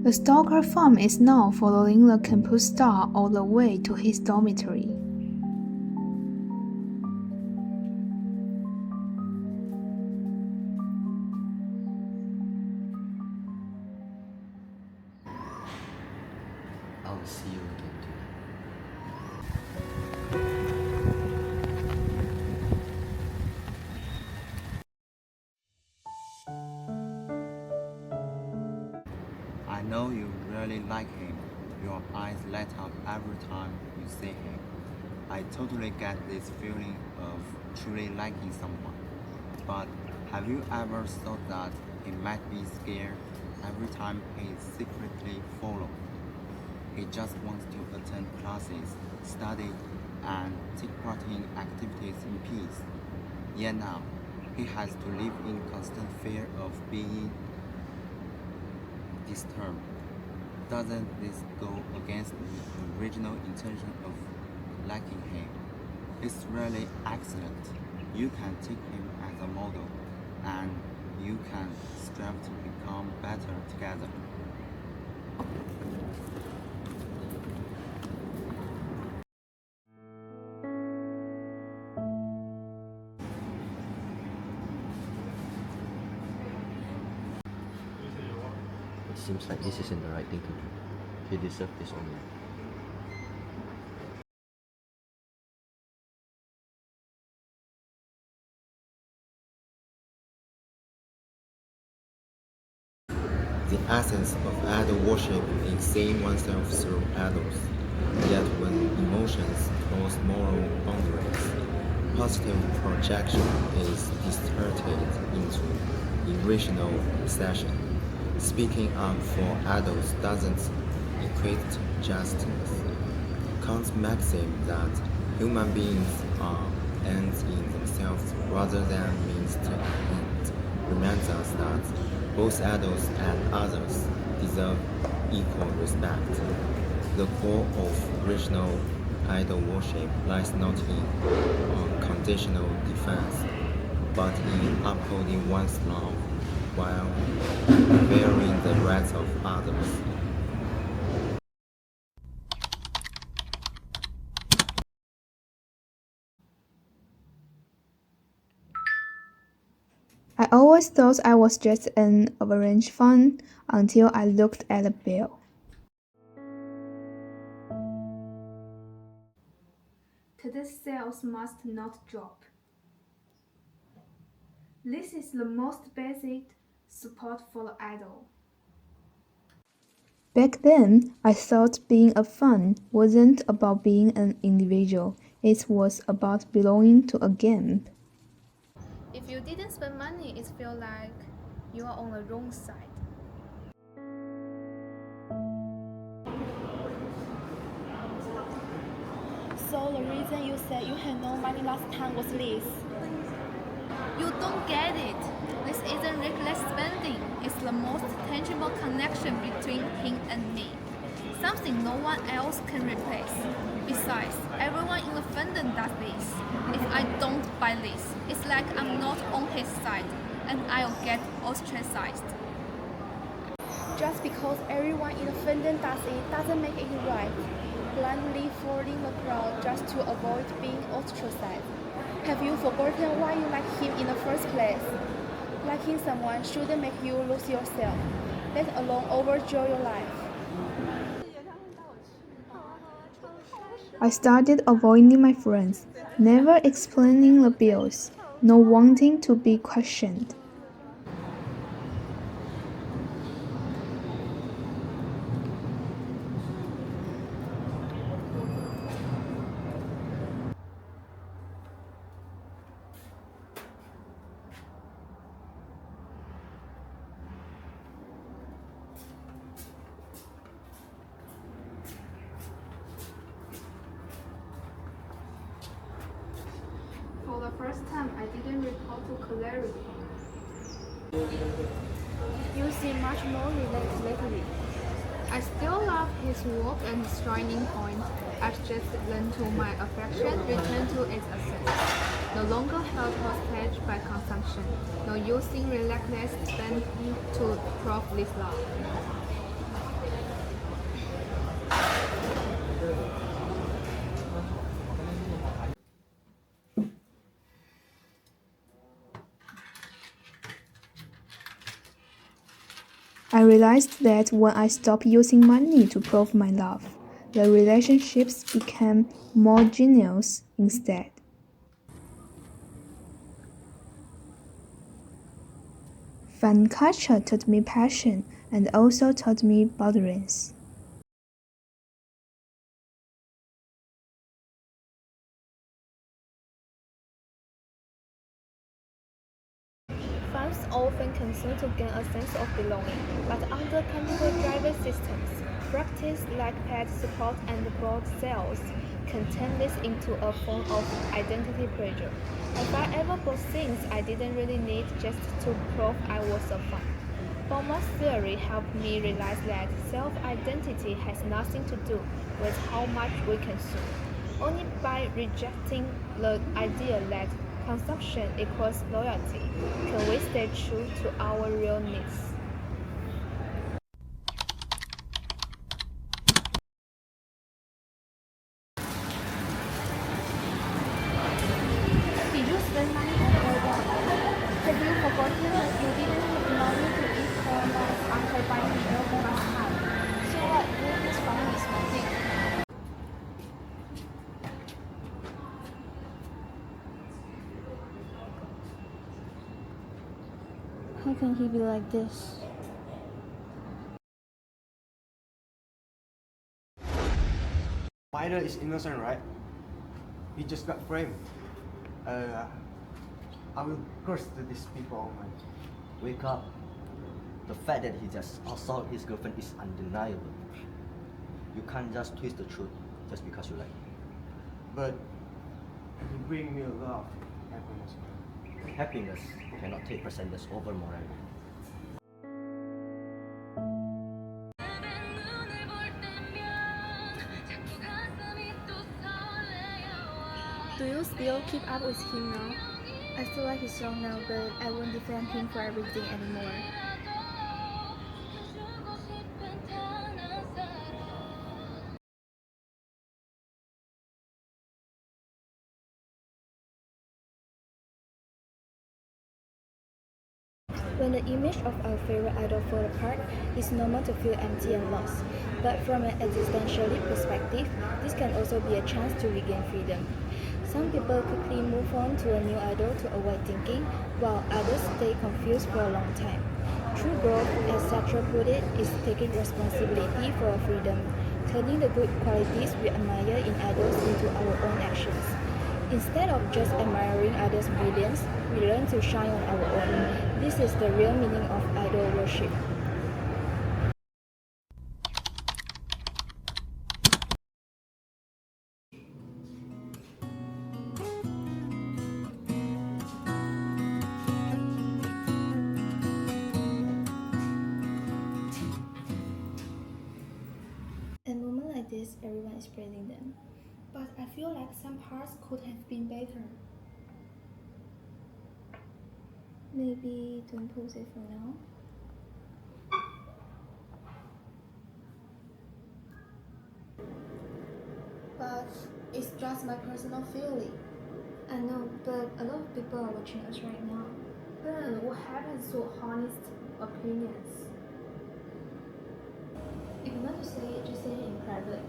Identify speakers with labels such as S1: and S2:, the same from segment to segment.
S1: The stalker fan is now following the campus star all the way to his dormitory.
S2: I'll see you again tonight. I know you really like him. Your eyes light up every time you see him. I totally get this feeling of truly liking someone. But have you ever thought that he might be scared every time he's secretly followed? He just wants to attend classes, study, and take part in activities in peace. Yet now, he has to live in constant fear of being disturbed. Doesn't this go against the original intention of liking him? It's really excellent. You can take him as a model, and you can strive to become better together.
S3: It seems like this isn't the right thing to do. He deserves this only.
S4: The essence of idol worship is seeing oneself through idols. Yet when emotions cross moral boundaries, positive projection is distorted into irrational obsession. Speaking up for idols doesn't equate to justice. Kant's maxim that human beings are ends in themselves rather than means to an end reminds us that both adults and others deserve equal respect. The core of rational idol worship lies not in unconditional defense, but in upholding one's love while bearing the rights of others.
S1: I always thought I was just an average fan until I looked at the bill. Today's sales must not drop. This is the most basic support for the idol. Back then, I thought being a fan wasn't about being an individual, it was about belonging to a game.
S5: If you didn't spend money, it feels like you are on the wrong side.
S6: So the reason you said you had no money last time was this.
S5: You don't get it. This isn't reckless spending. It's the most tangible connection between him and me. Something no one else can replace. Besides, everyone in the fandom does this. If I don't buy this, it's like I'm not on his side, and I'll get ostracized.
S6: Just because everyone in the fandom does it doesn't make it right. Blindly following the crowd just to avoid being ostracized. Have you forgotten why you like him in the first place? Liking someone shouldn't make you lose yourself, let alone overjoy your life.
S1: I started avoiding my friends, never explaining the bills, not wanting to be questioned. For the first time, I didn't recall to clarity.
S6: You seem much more relaxed lately.
S5: I still love his work and his shining point. I've just learned to my affection return to its essence. No longer held hostage by consumption. No using relentless spending to prove this love.
S1: I realized that when I stopped using money to prove my love, the relationships became more genuine instead. Fan culture taught me passion and also taught me boundaries.
S6: Fans often consume to gain a sense of belonging, but under computer-driven systems, practice like pet support and broad sales can turn this into a form of identity pressure. If I ever bought things I didn't really need just to prove I was a fan. Formal theory helped me realize that self-identity has nothing to do with how much we consume. Only by rejecting the idea that consumption equals loyalty can we stay true to our real needs. Did you spend money on Fandom? Have you forgotten that you didn't have money to eat corners after buying the album last time? So what? This fun is nothing. How can he be like this?
S3: Spider is innocent, right? He just got framed. I will curse to these people, oh my. Wake up. The fact that he just assaulted his girlfriend is undeniable. You can't just twist the truth just because you like him. But you bring me a lot of happiness. Happiness cannot take precedence over morality.
S6: Do you still keep up with him now? I still like his song now, but I won't defend him for everything anymore. When the image of our favorite idol falls apart, it's normal to feel empty and lost. But from an existentialist perspective, this can also be a chance to regain freedom. Some people quickly move on to a new idol to avoid thinking, while others stay confused for a long time. True growth, as Sartre put it, is taking responsibility for our freedom, turning the good qualities we admire in idols into our own actions. Instead of just admiring others' brilliance, we learn to shine on our own. This is the real meaning of idol worship. At moments like this, everyone is praising them. But I feel like some parts could have been better. Maybe don't post it for now. But it's just my personal feeling. I know, but a lot of people are watching us right now. Then what happens to honest opinions? If you want to say it, just say it in private.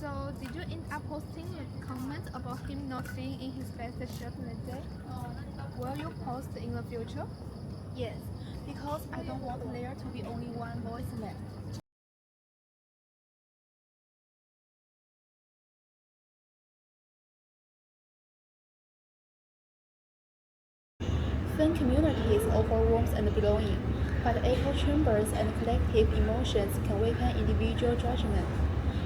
S6: So, did you end up posting a comment about him not being in his best shirt that day? Will you post in the future? Yes, because I don't want there to be only one voice left. Fan community is overwhelmed and belonging, but echo chambers and collective emotions can weaken individual judgment.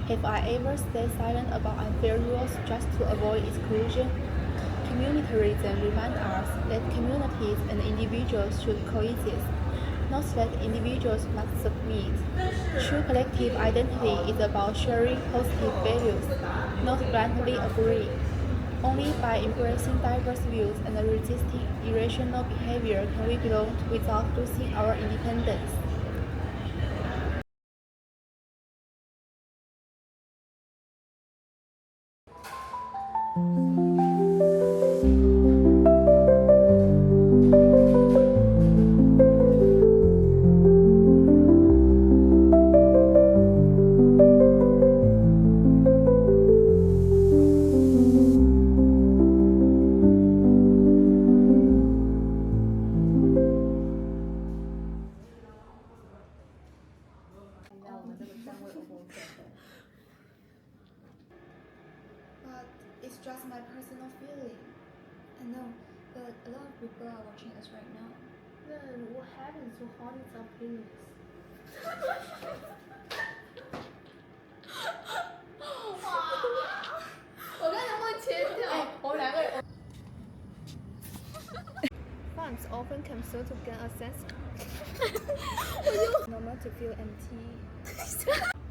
S6: Have I ever stayed silent about unfair rules just to avoid exclusion? Communitarism reminds us that communities and individuals should coexist. not that individuals must submit. True collective identity is about sharing positive values, not blindly agreeing. Only by embracing diverse views and resisting irrational behavior can we belong without losing our independence.
S5: But it's just my personal feeling. I know, but a lot of people are watching us right now.
S6: Then what happens to Holly's opinions? Fans often come so to gain a sense normal to feel empty.